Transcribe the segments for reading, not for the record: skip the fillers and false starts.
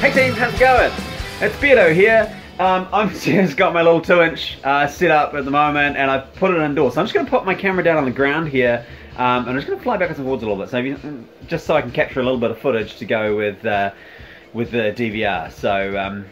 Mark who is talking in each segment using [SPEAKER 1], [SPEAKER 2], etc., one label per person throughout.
[SPEAKER 1] Hey team, how's it going? It's Beardo here. I've just got my little 2-inch set up at the moment, and I've put it indoors. So I'm just going to put my camera down on the ground here, and I'm just going to fly backwards and forwards a little bit, so just so I can capture a little bit of footage to go with the DVR. So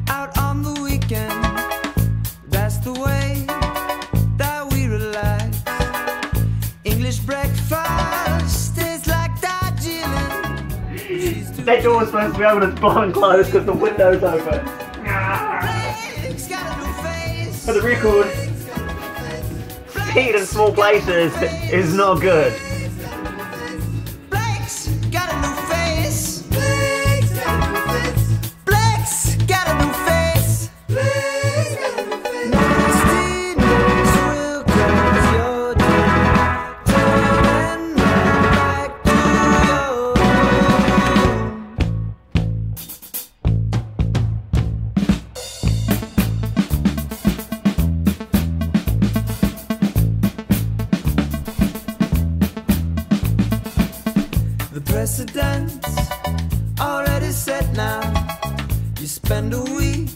[SPEAKER 2] out on the weekend, that's the way that we relax. English breakfast tastes like Darjeeling.
[SPEAKER 1] that door was supposed to be open, it's blowing closed because the window's open. For the record, speed in small places is not good.
[SPEAKER 2] The precedent's already set now. You spend a week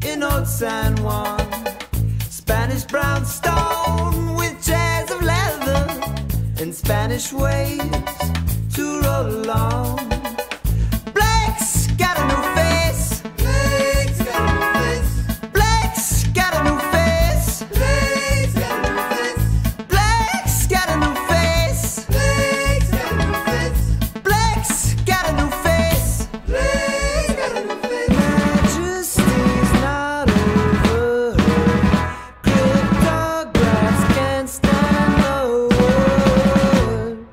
[SPEAKER 2] in old San Juan, Spanish brownstone with chairs of leather and Spanish waves to roll along. Blake's got a new face. Blake's got a new face. Blake's got a new face. Blake's got a new face. Blake's got a new face. Blake's got a new face. Blake's got a new face. Blake's got a new face. Majesty's not over. Cryptographs can't stand the word.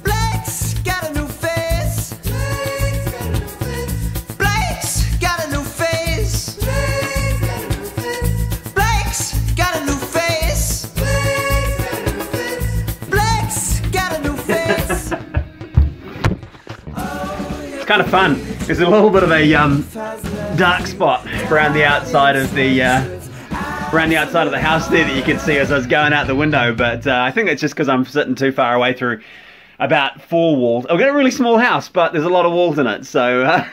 [SPEAKER 2] Blake's got a new face. Blake's got a new face. Blake's got a new face. Blake's got a new face.
[SPEAKER 1] It's kind of fun. There's a little bit of a dark spot around the outside of the house there that you can see as I was going out the window, but I think it's just because I'm sitting too far away through about 4 walls. I've got a really small house, but there's a lot of walls in it, so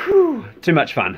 [SPEAKER 1] whew, too much fun.